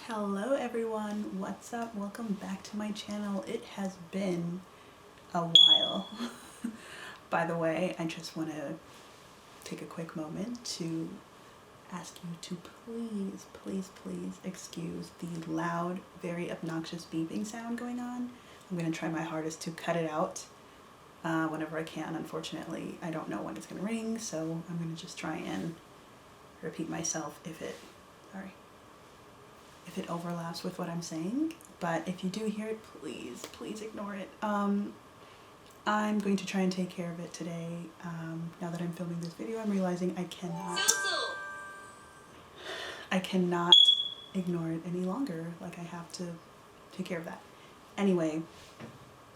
Hello everyone, what's up? Welcome back to my channel. It has been a while. By the way, I just want to take a quick moment to ask you to please excuse the loud, very obnoxious beeping sound going on. I'm going to try my hardest to cut it out whenever I can. Unfortunately, I don't know when it's going to ring, so I'm going to just try and repeat myself if it overlaps with what I'm saying. But if you do hear it, please ignore it. I'm going to try and take care of it today. Now that I'm filming this video, I'm realizing I cannot ignore it any longer. Like, I have to take care of that. Anyway,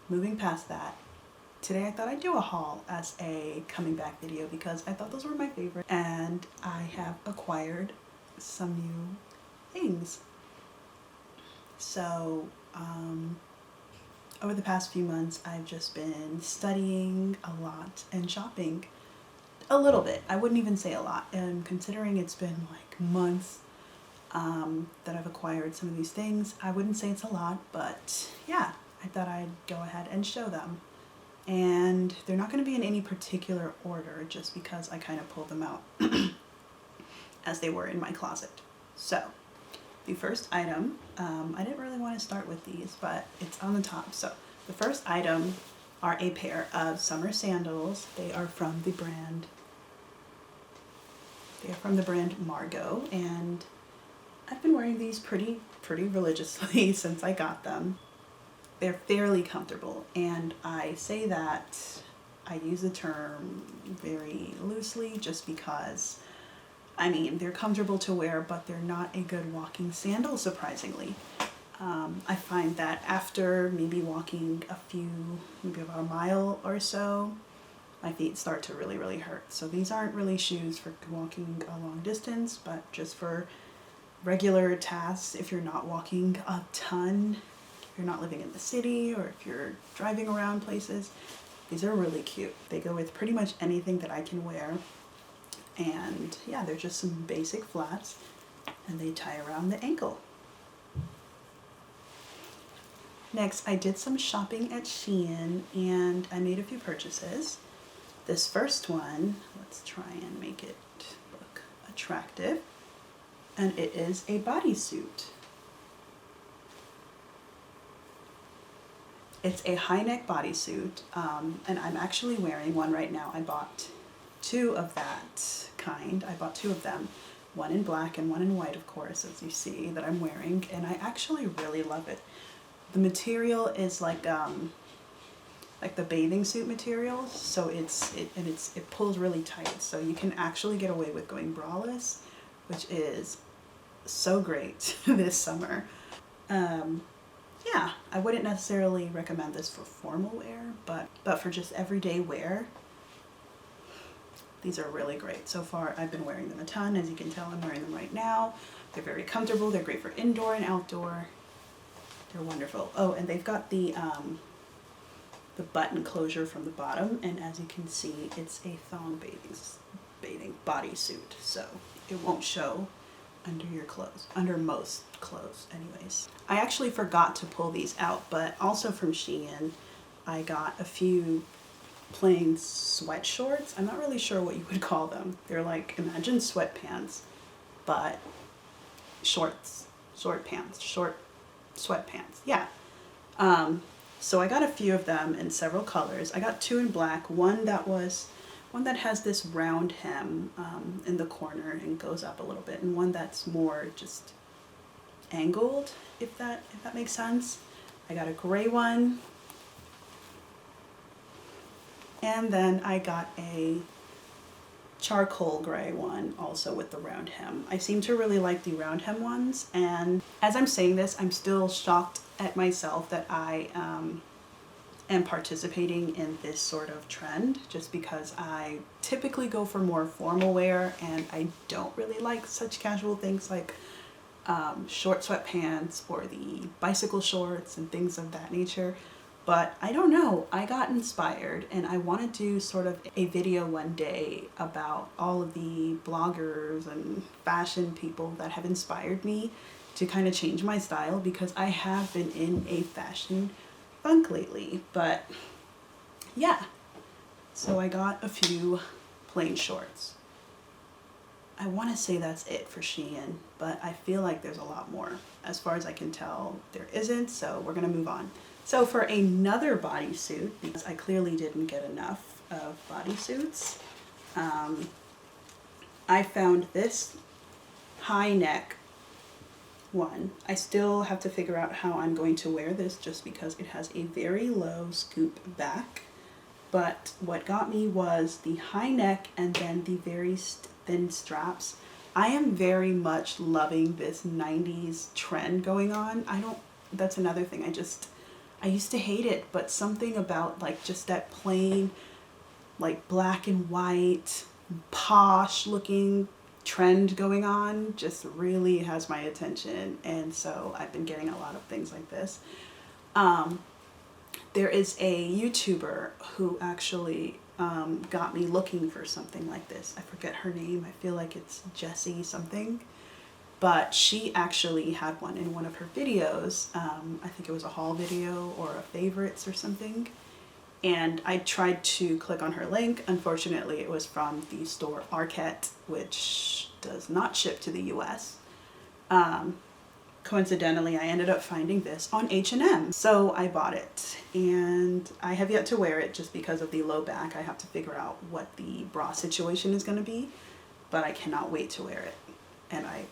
moving past that, today I thought I'd do a haul as a coming back video because I thought those were my favorite, and I have acquired some new things. So over the past few months, I've just been studying a lot and shopping a little bit. I wouldn't even say a lot, and considering it's been like months that I've acquired some of these things, I wouldn't say it's a lot, but yeah, I thought I'd go ahead and show them. And they're not going to be in any particular order, just because I kind of pulled them out as they were in my closet. So the first item, I didn't really want to start with these, but it's on the top. So the first item are a pair of summer sandals. They are from the brand Margot, and I've been wearing these pretty religiously since I got them. They're fairly comfortable, and I say that, I use the term very loosely just because, I mean, they're comfortable to wear, but they're not a good walking sandal, surprisingly. I find that after maybe walking maybe about a mile or so, my feet start to really hurt. So these aren't really shoes for walking a long distance, but just for regular tasks. If you're not walking a ton, if you're not living in the city, or if you're driving around places, these are really cute. They go with pretty much anything that I can wear. And yeah, they're just some basic flats, and they tie around the ankle. Next, I did some shopping at Shein, and I made a few purchases. This first one, let's try and make it look attractive, and it is a bodysuit. It's a high neck bodysuit, and I'm actually wearing one right now. I bought two of that kind. I bought two of them, one in black and one in white, of course, as you see that I'm wearing, and I actually really love it. The material is like the bathing suit material, so it pulls really tight, so you can actually get away with going braless, which is so great this summer. Yeah, I wouldn't necessarily recommend this for formal wear, but for just everyday wear, these are really great. So far, I've been wearing them a ton. As you can tell, I'm wearing them right now. They're very comfortable. They're great for indoor and outdoor. They're wonderful. Oh, and they've got the button closure from the bottom, and as you can see, it's a thong bathing bodysuit, so it won't show under your clothes, under most clothes anyways. I actually forgot to pull these out, but also from Shein, I got a few plain sweat shorts. I'm not really sure what you would call them. They're like, imagine sweatpants, but short sweatpants. Yeah. So I got a few of them in several colors. I got two in black, one that has this round hem in the corner and goes up a little bit, and one that's more just angled, if that makes sense. I got a gray one, and then I got a charcoal gray one also with the round hem. I seem to really like the round hem ones, and as I'm saying this, I'm still shocked at myself that I am participating in this sort of trend, just because I typically go for more formal wear, and I don't really like such casual things like short sweatpants or the bicycle shorts and things of that nature. But I don't know, I got inspired, and I want to do sort of a video one day about all of the bloggers and fashion people that have inspired me to kind of change my style because I have been in a fashion funk lately. But yeah, so I got a few plain shorts. I want to say that's it for Shein, but I feel like there's a lot more. As far as I can tell, there isn't, so we're going to move on. So for another bodysuit, because I clearly didn't get enough of bodysuits, I found this high neck one. I still have to figure out how I'm going to wear this just because it has a very low scoop back. But what got me was the high neck and then the very thin straps. I am very much loving this 90s trend going on. That's another thing. I used to hate it, but something about like just that plain, like black and white, posh looking trend going on just really has my attention. And so I've been getting a lot of things like this. There is a YouTuber who actually got me looking for something like this. I forget her name. I feel like it's Jessie something. But she actually had one in one of her videos. I think it was a haul video or a favorites or something. And I tried to click on her link. Unfortunately, it was from the store Arquette, which does not ship to the US. Coincidentally, I ended up finding this on H&M. So I bought it and I have yet to wear it just because of the low back. I have to figure out what the bra situation is going to be, but I cannot wait to wear it. And I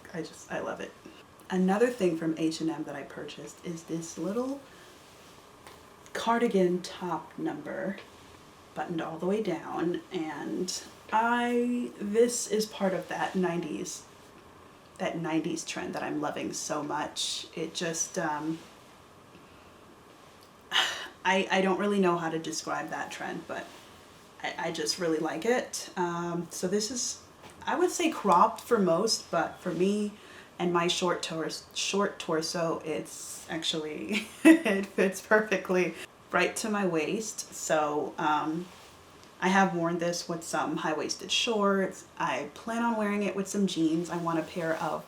love it. Another thing from H&M that I purchased is this little cardigan top number buttoned all the way down. And this is part of that 90s trend that I'm loving so much. It just, I don't really know how to describe that trend, but I just really like it. So this is, I would say cropped for most, but for me and my short torso, it's actually, it fits perfectly right to my waist. So I have worn this with some high-waisted shorts. I plan on wearing it with some jeans. I want a pair of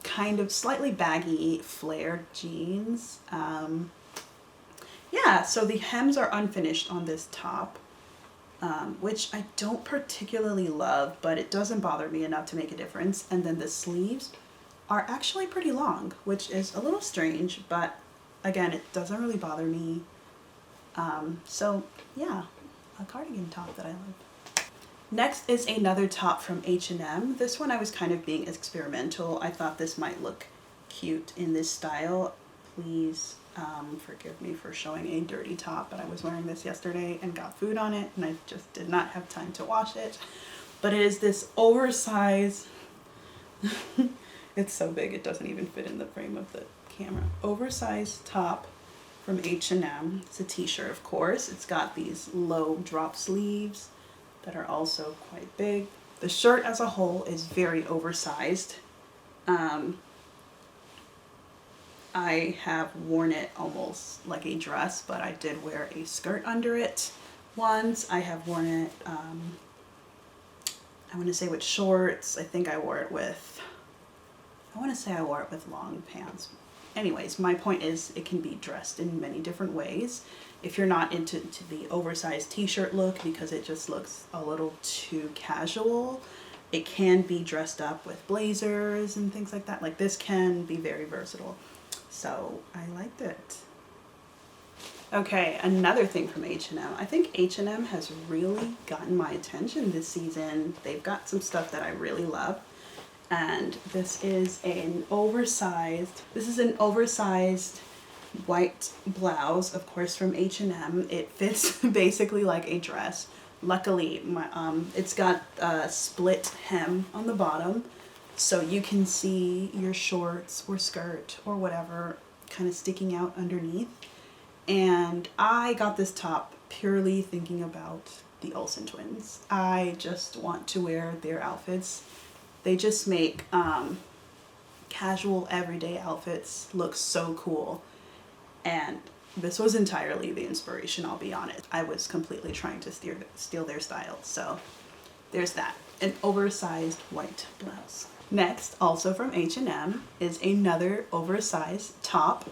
kind of slightly baggy flared jeans. Yeah, so the hems are unfinished on this top, which I don't particularly love, but it doesn't bother me enough to make a difference. And then the sleeves are actually pretty long, which is a little strange, but again, it doesn't really bother me. So yeah, a cardigan top that I love. Next is another top from H&M. This one I was kind of being experimental. I thought this might look cute in this style. Please forgive me for showing a dirty top, but I was wearing this yesterday and got food on it and I just did not have time to wash it. But it is this oversized, it's so big it doesn't even fit in the frame of the camera. Oversized top from H&M. It's a t-shirt, of course. It's got these low drop sleeves that are also quite big. The shirt as a whole is very oversized. I have worn it almost like a dress, but I did wear a skirt under it once. I have worn it, I want to say with shorts. I think I wore it with, I want to say I wore it with long pants. Anyways, my point is it can be dressed in many different ways. If you're not into the oversized t-shirt look because it just looks a little too casual, it can be dressed up with blazers and things like that. Like this can be very versatile. So I liked it. Okay, another thing from H&M. I think H&M has really gotten my attention this season. They've got some stuff that I really love. And this is an oversized white blouse, of course, from H&M. It fits basically like a dress. Luckily, it's got a split hem on the bottom, so you can see your shorts or skirt or whatever kind of sticking out underneath. And I got this top purely thinking about the Olsen twins. I just want to wear their outfits. They just make casual everyday outfits look so cool. And this was entirely the inspiration, I'll be honest. I was completely trying to steal their style. So there's that. An oversized white blouse. Next, also from H&M, is another oversized top.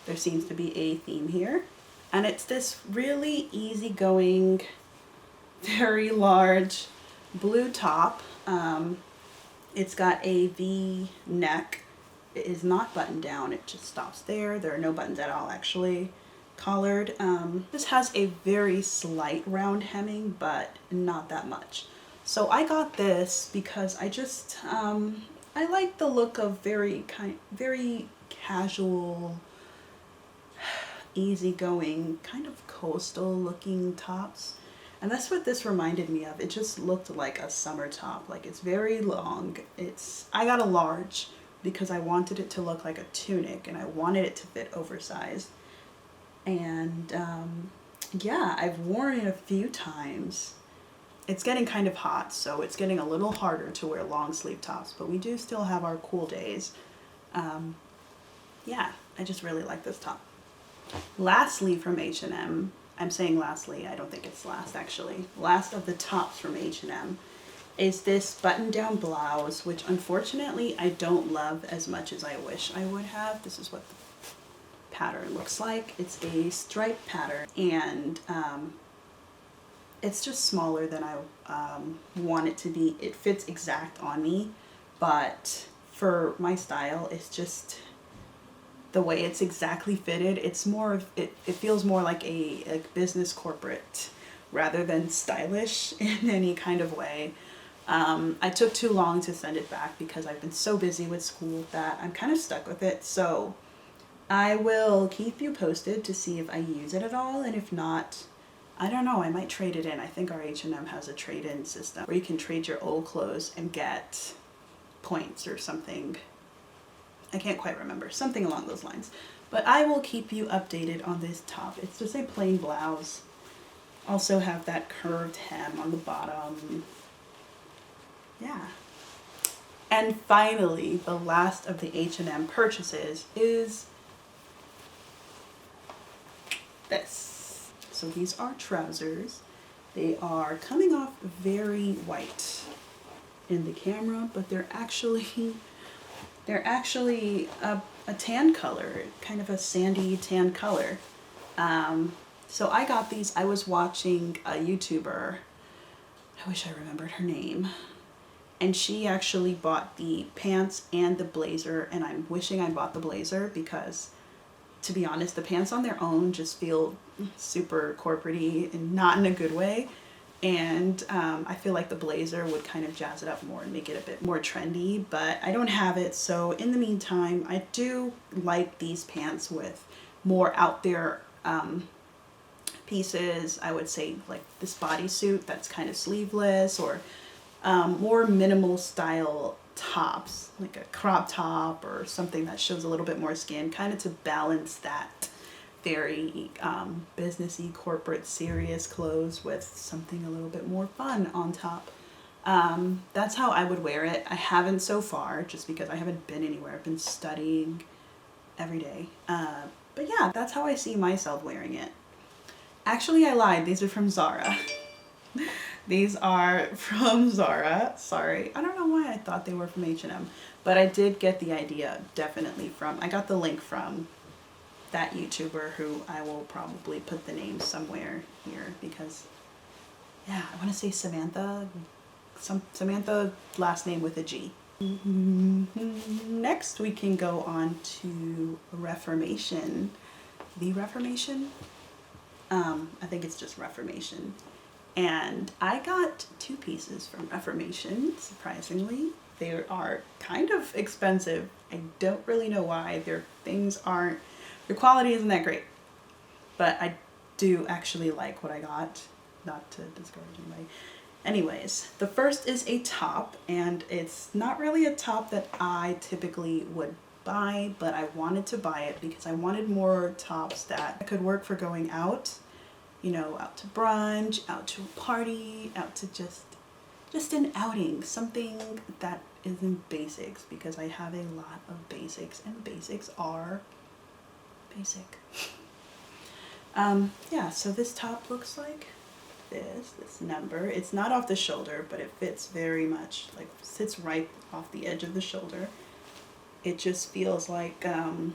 There seems to be a theme here. And it's this really easygoing, very large blue top. It's got a V neck. It is not buttoned down, it just stops there. There are no buttons at all actually. Collared. This has a very slight round hemming, but not that much. So I got this because I just, I like the look of very casual, easygoing, kind of coastal looking tops. And that's what this reminded me of. It just looked like a summer top. Like, it's very long. I got a large because I wanted it to look like a tunic and I wanted it to fit oversized. And yeah, I've worn it a few times. It's getting kind of hot, so it's getting a little harder to wear long sleeve tops, but we do still have our cool days. Yeah, I just really like this top. Lastly from H&M, I'm saying lastly, I don't think it's last actually. Last of the tops from H&M is this button-down blouse, which unfortunately I don't love as much as I wish I would have. This is what the pattern looks like. It's a striped pattern, and it's just smaller than I want it to be. It fits exact on me, but for my style, it's just the way it's exactly fitted. It's more of, it feels more like a business corporate rather than stylish in any kind of way. I took too long to send it back because I've been so busy with school that I'm kind of stuck with it. So I will keep you posted to see if I use it at all, and if not, I don't know, I might trade it in. I think our H&M has a trade-in system where you can trade your old clothes and get points or something. I can't quite remember, something along those lines. But I will keep you updated on this top. It's just a plain blouse. Also have that curved hem on the bottom. Yeah. And finally, the last of the H&M purchases is this. So these are trousers. They are coming off very white in the camera, but they're actually a tan color, kind of a sandy tan color. So I got these. I was watching a YouTuber, I wish I remembered her name, and she actually bought the pants and the blazer, and I'm wishing I bought the blazer because, to be honest, the pants on their own just feel super corporate-y and not in a good way. And I feel like the blazer would kind of jazz it up more and make it a bit more trendy, but I don't have it. So in the meantime, I do like these pants with more out there pieces. I would say like this bodysuit that's kind of sleeveless, or more minimal style tops, like a crop top or something that shows a little bit more skin, kind of to balance that very businessy, corporate, serious clothes with something a little bit more fun on top. That's how I would wear it. I haven't so far, just because I haven't been anywhere. I've been studying every day. But yeah, that's how I see myself wearing it. Actually, I lied. These are from Zara. These are from Zara. Sorry. I don't know why I thought they were from H&M, but I did get the idea definitely from, I got the link from that YouTuber who I will probably put the name somewhere here because, yeah, I want to say Samantha, Samantha last name with a G. Next we can go on to Reformation. The Reformation? I think it's just Reformation. And I got two pieces from Reformation, surprisingly. They are kind of expensive. I don't really know why. Their quality isn't that great. But I do actually like what I got. Not to discourage anybody. Anyways, the first is a top, and it's not really a top that I typically would buy, but I wanted to buy it because I wanted more tops that could work for going out, you know, out to brunch, out to a party, out to just an outing, something that isn't basics, because I have a lot of basics and basics are basic. Yeah, so this top looks like this number. It's not off the shoulder, but it fits very much, like sits right off the edge of the shoulder. It just feels like, I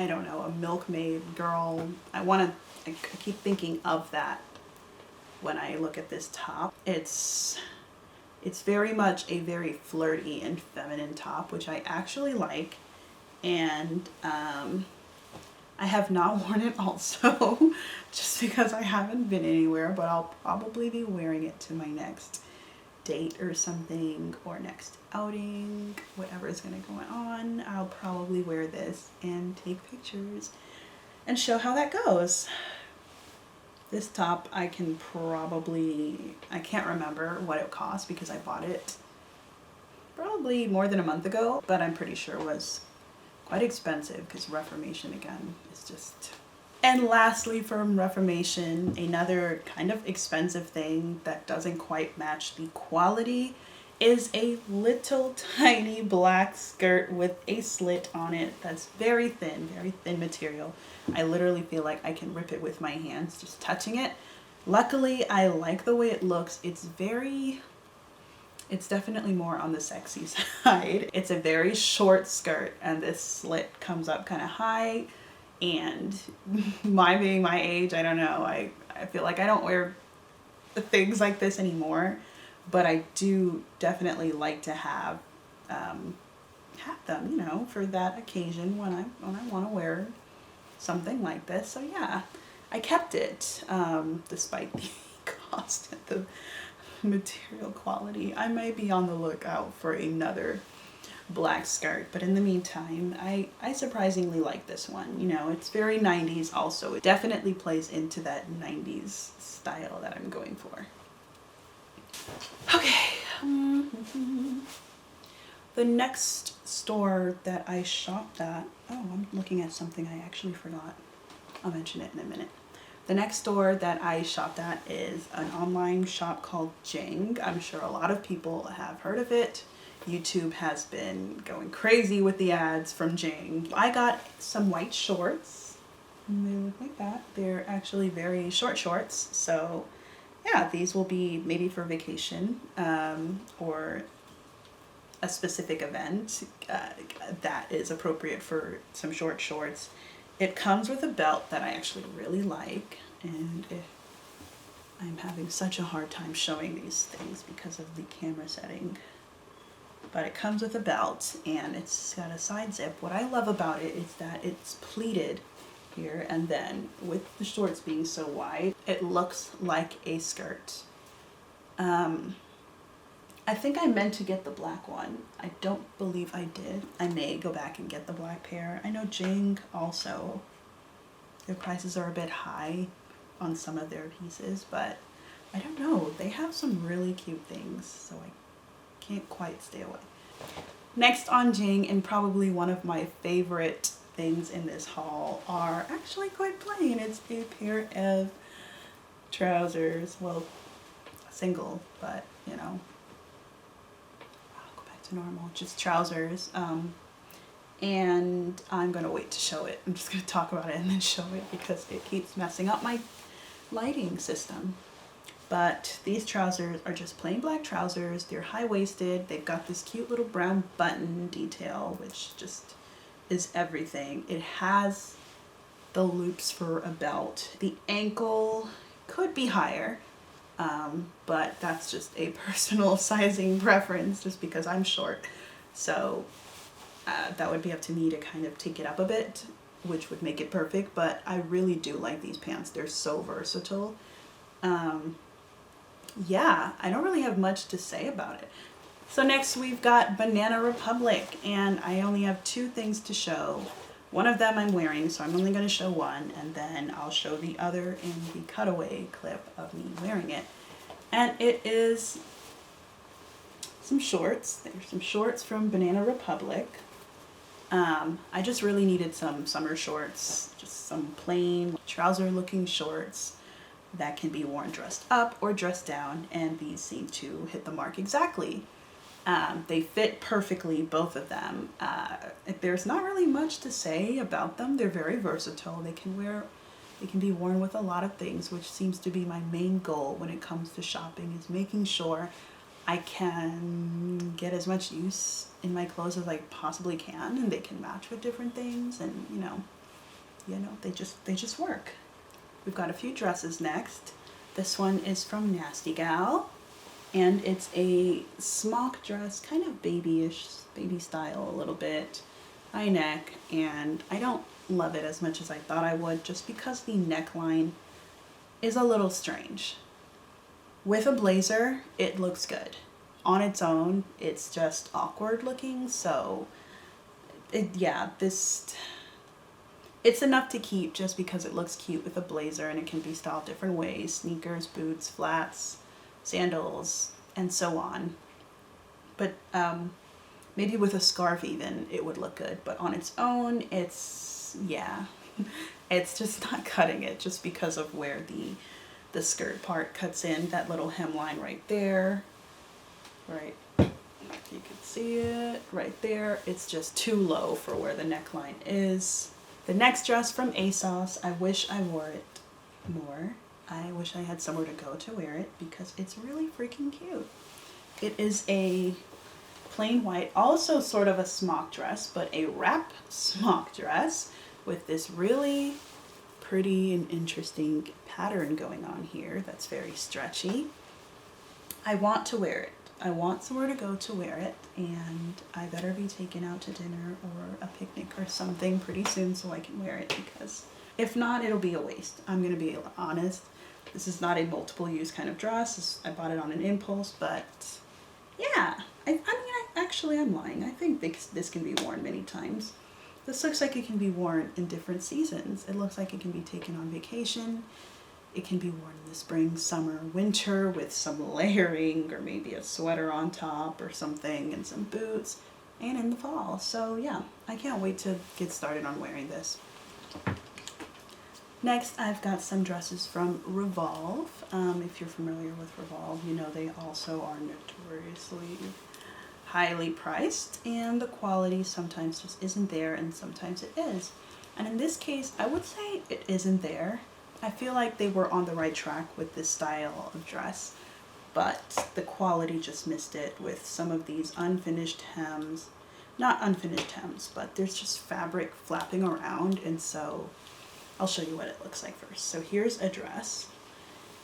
don't know, a milkmaid girl. I keep thinking of that when I look at this top. It's very much a very flirty and feminine top, which I actually like. And I have not worn it also, just because I haven't been anywhere, but I'll probably be wearing it to my next date or something, or next outing, whatever is going to go on. I'll probably wear this and take pictures and show how that goes. This top I can't remember what it cost because I bought it probably more than a month ago, but I'm pretty sure it was quite expensive because Reformation again is just... And lastly, from Reformation, another kind of expensive thing that doesn't quite match the quality is a little tiny black skirt with a slit on it that's very thin material. I literally feel like I can rip it with my hands just touching it. Luckily, I like the way it looks. It's definitely more on the sexy side. It's a very short skirt and this slit comes up kind of high. And my being my age, I don't know, I feel like I don't wear things like this anymore, but I do definitely like to have them, you know, for that occasion when I want to wear something like this. So yeah, I kept it despite the cost and the material quality. I may be on the lookout for another black skirt, but in the meantime, I surprisingly like this one. You know, it's very 90s also. It definitely plays into that 90s style that I'm going for. Okay. The next store that I shopped at, oh, I'm looking at something I actually forgot. I'll mention it in a minute. The next store that I shopped at is an online shop called J.ing. I'm sure a lot of people have heard of it. YouTube has been going crazy with the ads from J.ing. I got some white shorts. And they look like that. They're actually very short shorts. So yeah, these will be maybe for vacation or a specific event that is appropriate for some short shorts. It comes with a belt that I actually really like, and I'm having such a hard time showing these things because of the camera setting. But it comes with a belt and it's got a side zip. What I love about it is that it's pleated here, and then with the shorts being so wide, it looks like a skirt. I think I meant to get the black one. I don't believe I did. I may go back and get the black pair. I know J.ing also, their prices are a bit high on some of their pieces, but I don't know. They have some really cute things, so I can't quite stay away. Next on J.ing, and probably one of my favorite things in this haul, are actually quite plain. It's a pair of trousers. Well, single, but you know, I'll go back to normal. Just trousers. And I'm gonna wait to show it. I'm just gonna talk about it and then show it because it keeps messing up my lighting system. But these trousers are just plain black trousers. They're high-waisted. They've got this cute little brown button detail, which just is everything. It has the loops for a belt. The ankle could be higher, but that's just a personal sizing preference just because I'm short. So that would be up to me to kind of take it up a bit, which would make it perfect. But I really do like these pants. They're so versatile. Yeah, I don't really have much to say about it. So next we've got Banana Republic, and I only have two things to show. One of them I'm wearing, so I'm only going to show one, and then I'll show the other in the cutaway clip of me wearing it. And it is some shorts. There's some shorts from Banana Republic. I just really needed some summer shorts, just some plain trouser looking shorts that can be worn dressed up or dressed down, and these seem to hit the mark exactly. They fit perfectly, both of them. There's not really much to say about them. They're very versatile. They It can be worn with a lot of things, which seems to be my main goal when it comes to shopping, is making sure I can get as much use in my clothes as I possibly can, and they can match with different things, and you know, they just work. We've got a few dresses next. This one is from Nasty Gal, and it's a smock dress, kind of babyish, baby style a little bit, high neck, and I don't love it as much as I thought I would, just because the neckline is a little strange. With a blazer, it looks good. On its own, it's just awkward looking, so it's enough to keep just because it looks cute with a blazer, and it can be styled different ways: sneakers, boots, flats, sandals, and so on. But maybe with a scarf even, it would look good. But on its own, it's just not cutting it, just because of where the skirt part cuts in, that little hemline right there. Right, if you can see it right there, it's just too low for where the neckline is. The next dress from ASOS, I wish I wore it more. I wish I had somewhere to go to wear it because it's really freaking cute. It is a plain white, also sort of a smock dress, but a wrap smock dress with this really pretty and interesting pattern going on here that's very stretchy. I want to wear it. I want somewhere to go to wear it, and I better be taken out to dinner or a picnic or something pretty soon so I can wear it, because if not, it'll be a waste. I'm going to be honest. This is not a multiple use kind of dress. I bought it on an impulse, but yeah. I'm lying. I think this can be worn many times. This looks like it can be worn in different seasons. It looks like it can be taken on vacation. It can be worn in the spring, summer, winter with some layering, or maybe a sweater on top or something, and some boots, and in the fall. So yeah, I can't wait to get started on wearing this. Next, I've got some dresses from Revolve. If you're familiar with Revolve, you know they also are notoriously highly priced, and the quality sometimes just isn't there, and sometimes it is. And in this case, I would say it isn't there. I feel like they were on the right track with this style of dress, but the quality just missed it with some of these unfinished hems. Not unfinished hems, but there's just fabric flapping around, and so I'll show you what it looks like first. So here's a dress.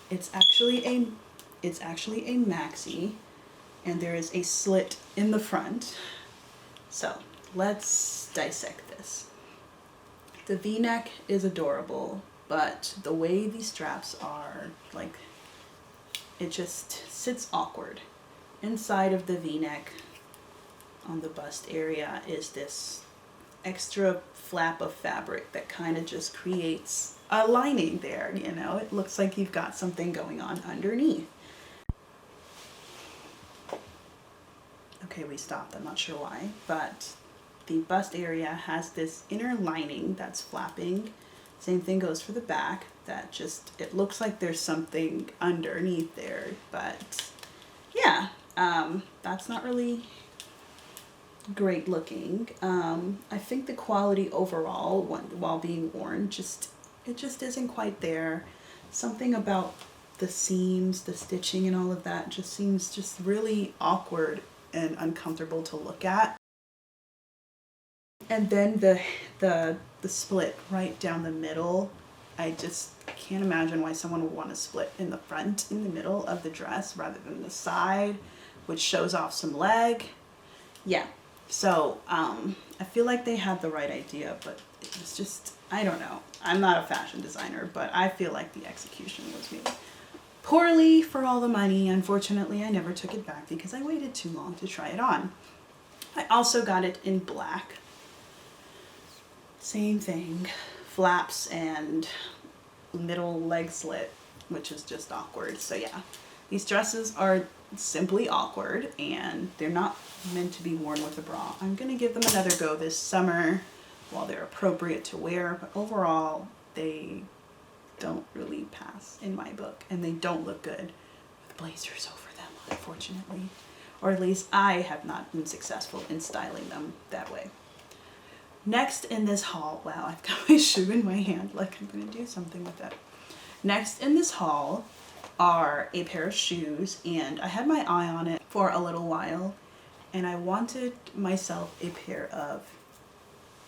It's actually a maxi, and there is a slit in the front. So let's dissect this. The V-neck is adorable, but the way these straps are, like, it just sits awkward. Inside of the V-neck on the bust area is this extra flap of fabric that kind of just creates a lining there, you know? It looks like you've got something going on underneath. Okay, we stopped. I'm not sure why, but the bust area has this inner lining that's flapping. Same thing goes for the back. That just, it looks like there's something underneath there, but yeah, that's not really great looking. I think the quality overall, while being worn, it just isn't quite there. Something about the seams, the stitching, and all of that just seems just really awkward and uncomfortable to look at. And then the split right down the middle, I can't imagine why someone would want to split in the front, in the middle of the dress, rather than the side, which shows off some leg. Yeah, so I feel like they had the right idea, but it was just, I don't know. I'm not a fashion designer, but I feel like the execution was made poorly for all the money. Unfortunately, I never took it back because I waited too long to try it on. I also got it in black. Same thing, flaps and middle leg slit, which is just awkward. So yeah, these dresses are simply awkward, and they're not meant to be worn with a bra. I'm gonna give them another go this summer while they're appropriate to wear, but overall they don't really pass in my book, and they don't look good with blazers over them, unfortunately. Or at least I have not been successful in styling them that way. Next in this haul, wow, I've got my shoe in my hand, like I'm gonna do something with it. Next in this haul are a pair of shoes, and I had my eye on it for a little while, and I wanted myself a pair of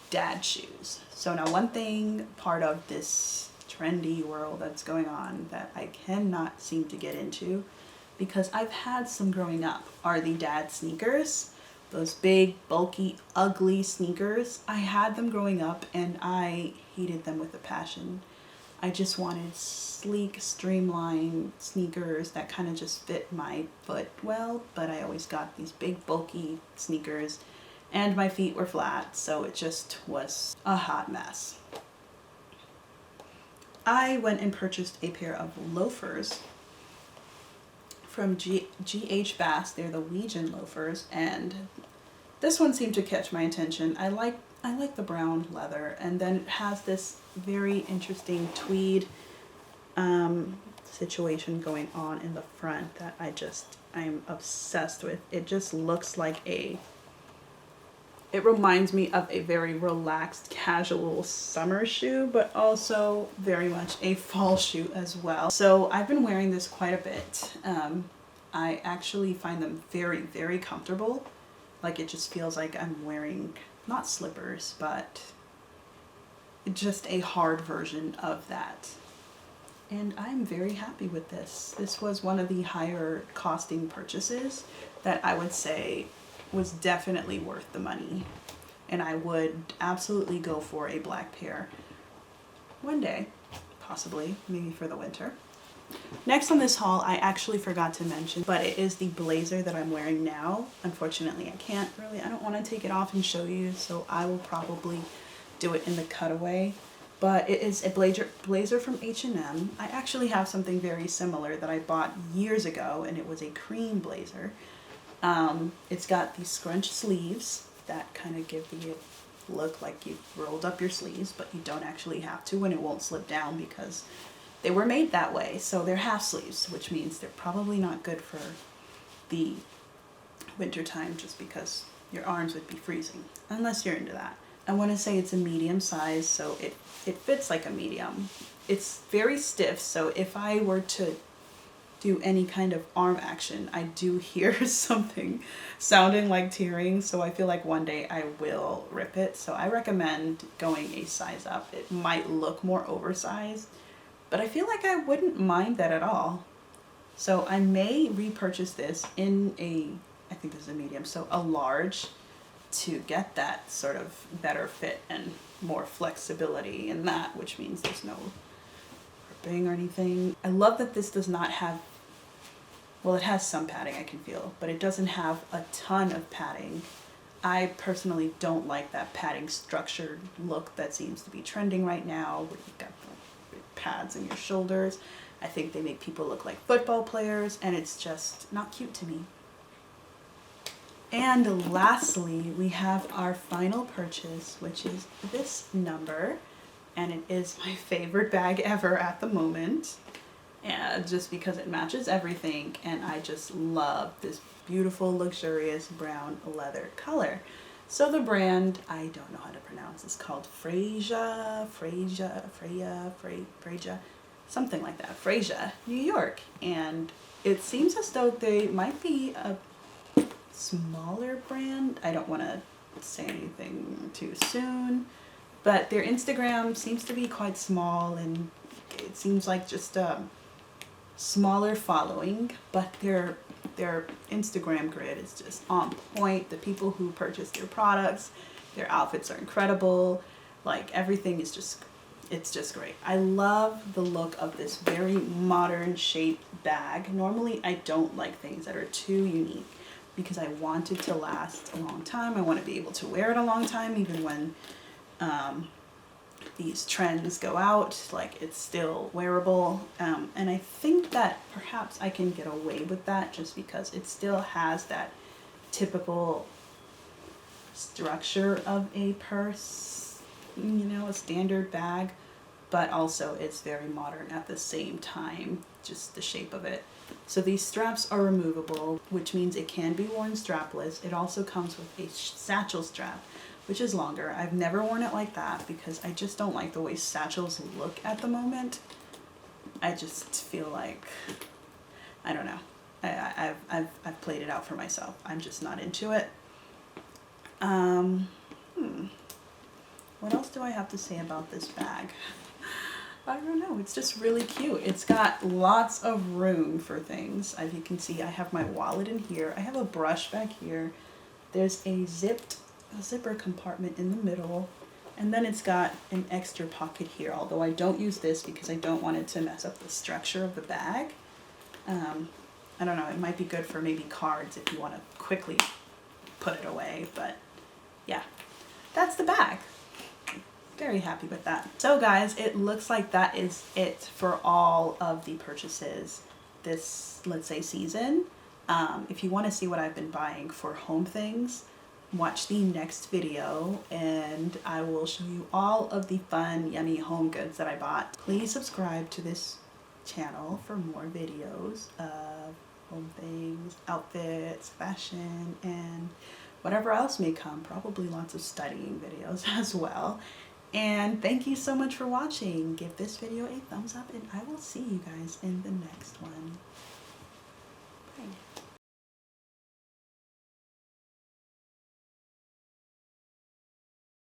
dad shoes. So now one thing, part of this trendy world that's going on that I cannot seem to get into, because I've had some growing up, are the dad sneakers. Those big, bulky, ugly sneakers. I had them growing up and I hated them with a passion. I just wanted sleek, streamlined sneakers that kind of just fit my foot well, but I always got these big, bulky sneakers and my feet were flat, so it just was a hot mess. I went and purchased a pair of loafers from G.H. Bass. They're the Ouija Loafers, and this one seemed to catch my attention. I like the brown leather, and then it has this very interesting tweed situation going on in the front that I'm obsessed with. It just looks like it reminds me of a very relaxed, casual summer shoe, but also very much a fall shoe as well. So I've been wearing this quite a bit. I actually find them very, very comfortable. Like, it just feels like I'm wearing, not slippers, but just a hard version of that. And I'm very happy with this. This was one of the higher costing purchases that I would say was definitely worth the money. And I would absolutely go for a black pair one day, possibly, maybe for the winter. Next on this haul, I actually forgot to mention, but it is the blazer that I'm wearing now. Unfortunately, I don't want to take it off and show you, so I will probably do it in the cutaway. But it is a blazer from H&M. I actually have something very similar that I bought years ago, and it was a cream blazer. It's got these scrunch sleeves that kind of give the look like you've rolled up your sleeves, but you don't actually have to, and it won't slip down because they were made that way. So they're half sleeves, which means they're probably not good for the winter time, just because your arms would be freezing, unless you're into that. I want to say it's a medium size, so it fits like a medium. It's very stiff, so if I were to do any kind of arm action, I do hear something sounding like tearing, so I feel like one day I will rip it. So I recommend going a size up. It might look more oversized, but I feel like I wouldn't mind that at all. So I may repurchase this in I think this is a medium, so a large, to get that sort of better fit and more flexibility in that, which means there's no ripping or anything. I love that this does not have, well, it has some padding I can feel, but it doesn't have a ton of padding. I personally don't like that padding structured look that seems to be trending right now, where you've got the pads in your shoulders. I think they make people look like football players, and it's just not cute to me. And lastly, we have our final purchase, which is this number, and it is my favorite bag ever at the moment. And just because it matches everything, and I just love this beautiful, luxurious brown leather color. So the brand, I don't know how to pronounce, it's called Freja, something like that, Freja, New York. And it seems as though they might be a smaller brand. I don't want to say anything too soon, but their Instagram seems to be quite small, and it seems like just a smaller following, but their Instagram grid is just on point. The people who purchase their products, their outfits are incredible. Like, everything is just, it's just great. I love the look of this very modern shaped bag. Normally I don't like things that are too unique, because I want it to last a long time. I want to be able to wear it a long time, even when these trends go out, like, it's still wearable. And I think that perhaps I can get away with that just because it still has that typical structure of a purse, you know, a standard bag, but also it's very modern at the same time, just the shape of it. So these straps are removable, which means it can be worn strapless. It also comes with a satchel strap, which is longer. I've never worn it like that because I just don't like the way satchels look at the moment. I just feel like, I don't know. I've played it out for myself. I'm just not into it. What else do I have to say about this bag? I don't know. It's just really cute. It's got lots of room for things. As you can see, I have my wallet in here. I have a brush back here. There's a zipper compartment in the middle. And then it's got an extra pocket here, although I don't use this because I don't want it to mess up the structure of the bag. I don't know, it might be good for maybe cards if you want to quickly put it away, but yeah, that's the bag. Very happy with that. So guys, it looks like that is it for all of the purchases this, let's say, season. If you want to see what I've been buying for home things, watch the next video and I will show you all of the fun, yummy home goods that I bought. Please subscribe to this channel for more videos of home things, outfits, fashion, and whatever else may come. Probably lots of studying videos as well. And thank you so much for watching. Give this video a thumbs up and I will see you guys in the next one. Bye.